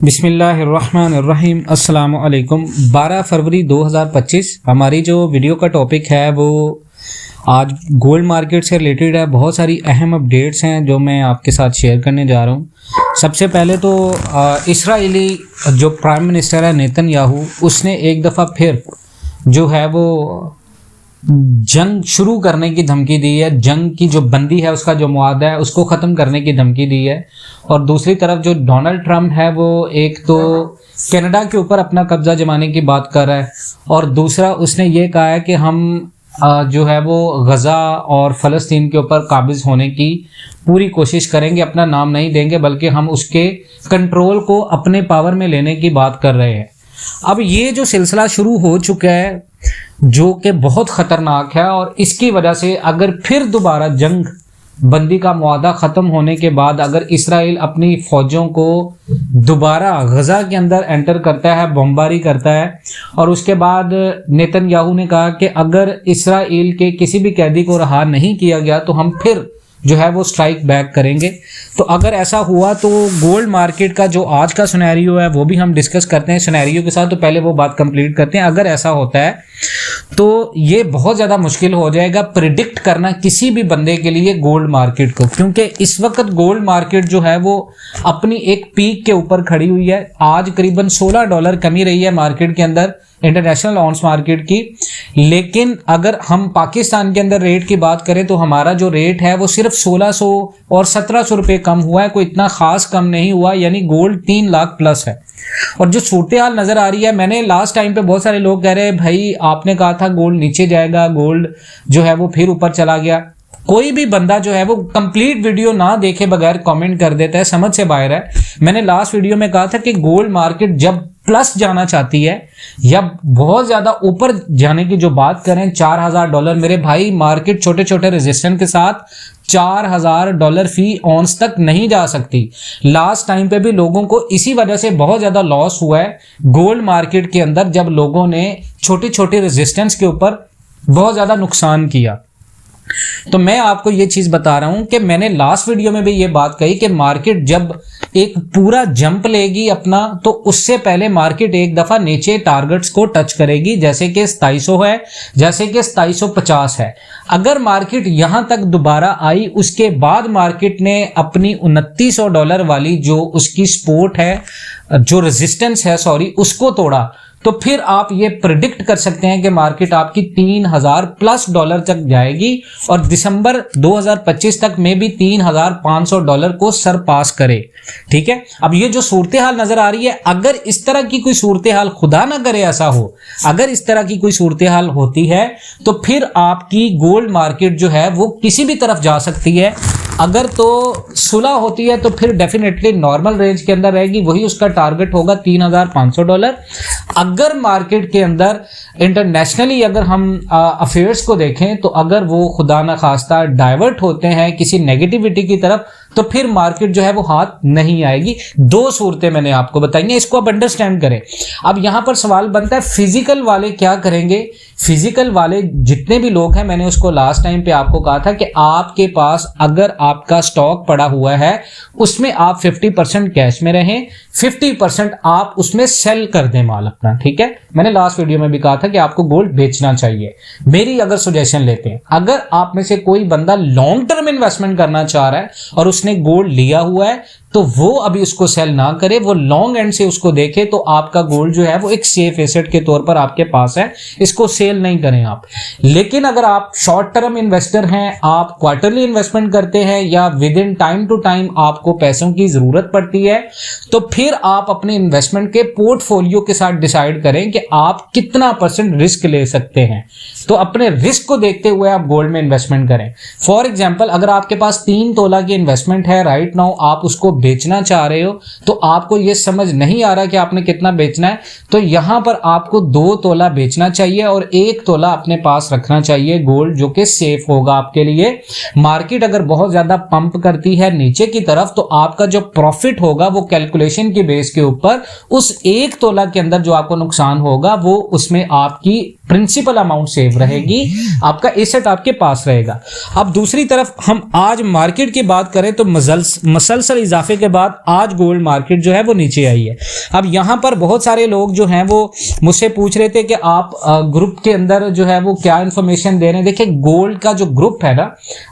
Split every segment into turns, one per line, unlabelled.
बिस्मिल्लाहिर्रहमानिर्रहीम अस्सलाम वालेकुम। 12 फरवरी 2025 हमारी जो वीडियो का टॉपिक है वो आज गोल्ड मार्केट से रिलेटेड है। बहुत सारी अहम अपडेट्स हैं जो मैं आपके साथ शेयर करने जा रहा हूँ। सबसे पहले तो इस्राएली जो प्राइम मिनिस्टर है नेतन्याहू, उसने एक दफ़ा फिर जो है वो जंग शुरू करने की धमकी दी है। जंग की जो बंदी है, उसका जो मुआहदा है, उसको ख़त्म करने की धमकी दी है। और दूसरी तरफ जो डोनाल्ड ट्रंप है वो एक तो कनाडा के ऊपर अपना कब्जा जमाने की बात कर रहा है, और दूसरा उसने ये कहा है कि हम जो है वो गज़ा और फ़लस्तीन के ऊपर काबिज़ होने की पूरी कोशिश करेंगे। अपना नाम नहीं देंगे बल्कि हम उसके कंट्रोल को अपने पावर में लेने की बात कर रहे हैं। अब ये जो सिलसिला शुरू हो चुका है जो कि बहुत ख़तरनाक है, और इसकी वजह से अगर फिर दोबारा जंग बंदी का मुआहदा ख़त्म होने के बाद अगर इसराइल अपनी फ़ौजों को दोबारा गज़ा के अंदर एंटर करता है, बमबारी करता है, और उसके बाद नेतन्याहू ने कहा कि अगर इसराइल के किसी भी कैदी को रहा नहीं किया गया तो हम फिर जो है वो स्ट्राइक बैक करेंगे। तो अगर ऐसा हुआ तो गोल्ड मार्केट का जो आज का सिनेरियो है वो भी हम डिस्कस करते हैं सिनेरियो के साथ। तो पहले वो बात कंप्लीट करते हैं। अगर ऐसा होता है तो ये बहुत ज़्यादा मुश्किल हो जाएगा प्रिडिक्ट करना किसी भी बंदे के लिए गोल्ड मार्केट को, क्योंकि इस वक्त गोल्ड मार्केट जो है वो अपनी एक पीक के ऊपर खड़ी हुई है। आज करीबन $16 कमी रही है मार्केट के अंदर, इंटरनेशनल ऑन्स मार्केट की। लेकिन अगर हम पाकिस्तान के अंदर रेट की बात करें तो हमारा जो रेट है वो सिर्फ 1600 और 1700 रुपये कम हुआ है, कोई इतना खास कम नहीं हुआ, यानी गोल्ड 3 लाख प्लस है। और जो सूरत हाल नज़र आ रही है, मैंने लास्ट टाइम पे बहुत सारे लोग कह रहे हैं भाई आपने कहा था गोल्ड नीचे जाएगा, गोल्ड जो है वो फिर ऊपर चला गया। कोई भी बंदा जो है वो कंप्लीट वीडियो ना देखे बगैर कमेंट कर देता है, समझ से बाहर है। मैंने लास्ट वीडियो में कहा था कि गोल्ड मार्केट जब प्लस जाना चाहती है या बहुत ज्यादा ऊपर जाने की जो बात करें, $4000, मेरे भाई मार्केट छोटे छोटे रेजिस्टेंस के साथ $4000 फी ऑन्स तक नहीं जा सकती। लास्ट टाइम पे भी लोगों को इसी वजह से बहुत ज्यादा लॉस हुआ है गोल्ड मार्केट के अंदर, जब लोगों ने छोटे छोटे रेजिस्टेंस के ऊपर बहुत ज्यादा नुकसान किया। तो मैं आपको ये चीज बता रहा हूं कि मैंने लास्ट वीडियो में भी ये बात कही कि मार्केट जब एक पूरा जंप लेगी अपना, तो उससे पहले मार्केट एक दफा नीचे टारगेट्स को टच करेगी, जैसे कि 2700 है, जैसे कि 2750 है। अगर मार्केट यहां तक दोबारा आई, उसके बाद मार्केट ने अपनी $2900 वाली जो उसकी सपोर्ट है, जो रेजिस्टेंस है सॉरी, उसको तोड़ा, तो फिर आप ये प्रिडिक्ट कर सकते हैं कि मार्केट आपकी $3000+ तक जाएगी और दिसंबर 2025 तक में भी $3500 को सरपास करे। ठीक है, अब ये जो सूरत हाल नजर आ रही है, अगर इस तरह की कोई सूरत हाल, खुदा ना करे ऐसा हो, अगर इस तरह की कोई सूरत हाल होती है तो फिर आपकी गोल्ड मार्केट जो है वो किसी भी तरफ जा सकती है। अगर तो सुलह होती है तो फिर डेफिनेटली नॉर्मल रेंज के अंदर रहेगी, वही उसका टारगेट होगा $3500। अगर मार्केट के अंदर इंटरनेशनली अगर हम अफेयर्स को देखें तो अगर वो खुदा न खास्ता डाइवर्ट होते हैं किसी नेगेटिविटी की तरफ, तो फिर मार्केट जो है वो हाथ नहीं आएगी। दो सूरतें मैंने आपको बताई हैं, इसको आप अंडरस्टैंड करें। अब यहां पर सवाल बनता है फिजिकल वाले क्या करेंगे। फिजिकल वाले जितने भी लोग हैं, मैंने उसको लास्ट टाइम पे आपको कहा था कि आपके पास अगर आपका स्टॉक पड़ा हुआ है उसमें आप 50% कैश में रहें, 50% आप उसमें सेल कर दें माल अपना। ठीक है, मैंने लास्ट वीडियो में भी कहा था कि आपको गोल्ड बेचना चाहिए। मेरी अगर सजेशन लेते हैं, अगर आप में से कोई बंदा लॉन्ग टर्म इन्वेस्टमेंट करना चाह रहा है और उसने गोल्ड लिया हुआ है तो वो अभी उसको सेल ना करे, वो लॉन्ग एंड से उसको देखे, तो आपका गोल्ड जो है वो एक सेफ एसेट के तौर पर आपके पास है, इसको सेल नहीं करें आप। लेकिन अगर आप शॉर्ट टर्म इन्वेस्टर हैं, आप क्वार्टरली इन्वेस्टमेंट करते हैं या within time to time आपको पैसों की जरूरत पड़ती है, तो फिर आप अपने इन्वेस्टमेंट के पोर्टफोलियो के साथ डिसाइड करें कि आप कितना % रिस्क ले सकते हैं। तो अपने रिस्क को देखते हुए आप गोल्ड में इन्वेस्टमेंट करें। फॉर एग्जाम्पल, अगर आपके पास 3 तोला की इन्वेस्टमेंट है राइट नाउ, आप उसको बेचना चाह रहे हो, तो आपको यह समझ नहीं आ रहा कि आपने कितना बेचना है, तो यहां पर आपको 2 तोला बेचना चाहिए और 1 तोला अपने पास रखना चाहिए गोल्ड, जो कि सेफ होगा आपके लिए। मार्केट अगर बहुत ज्यादा पंप करती है नीचे की तरफ, तो आपका जो प्रॉफिट होगा वो कैलकुलेशन की बेस के ऊपर उस 1 तोला के अंदर जो आपको नुकसान होगा वो उसमें आपकी प्रिंसिपल अमाउंट सेव रहेगी, आपका एसेट आपके पास रहेगा। अब दूसरी तरफ हम आज मार्केट की बात करें तो मसलसल इजाफे के बाद आज गोल्ड मार्केट जो है वो नीचे आई है। अब यहां पर बहुत सारे लोग जो हैं वो मुझसे पूछ रहे थे कि आप ग्रुप के अंदर जो है वो क्या इंफॉर्मेशन दे रहे हैं। देखिए गोल्ड का जो ग्रुप है ना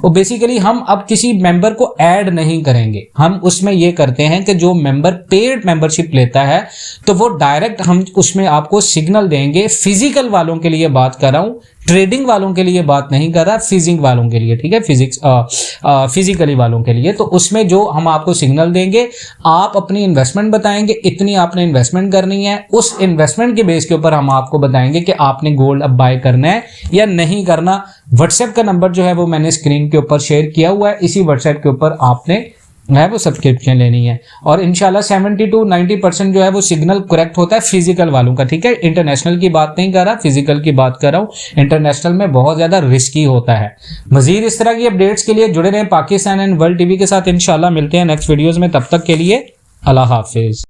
वो बेसिकली हम अब किसी मेंबर को ऐड नहीं करेंगे, हम उसमें ये करते हैं कि जो मेंबर पेड मेंबरशिप लेता है तो वो डायरेक्ट हम उसमें आपको सिग्नल देंगे। फिजिकल वालों के लिए बात कर रहा हूं, ट्रेडिंग वालों के लिए बात नहीं कर रहा, फिजिंग वालों के लिए, ठीक है, फिजिकली वालों के लिए। तो उसमें जो हम आपको सिग्नल देंगे, आप अपनी इन्वेस्टमेंट बताएंगे, इतनी आपने इन्वेस्टमेंट करनी है, उस इन्वेस्टमेंट के बेस के ऊपर हम आपको बताएंगे कि आपने गोल्ड अब बाय करना है या नहीं करना। व्हाट्सएप का नंबर जो है वो मैंने स्क्रीन के ऊपर शेयर किया हुआ है, इसी व्हाट्सएप के ऊपर आपने है वो सब्सक्रिप्शन लेनी है। और इंशाल्लाह 70 to 90% जो है वो सिग्नल करेक्ट होता है फिजिकल वालों का, ठीक है। इंटरनेशनल की बात नहीं कर रहा, फिजिकल की बात कर रहा हूं। इंटरनेशनल में बहुत ज्यादा रिस्की होता है। मजीद इस तरह की अपडेट्स के लिए जुड़े रहें पाकिस्तान एंड वर्ल्ड टीवी के साथ। इंशाल्लाह मिलते हैं नेक्स्ट वीडियोस में, तब तक के लिए अल्लाह हाफिज।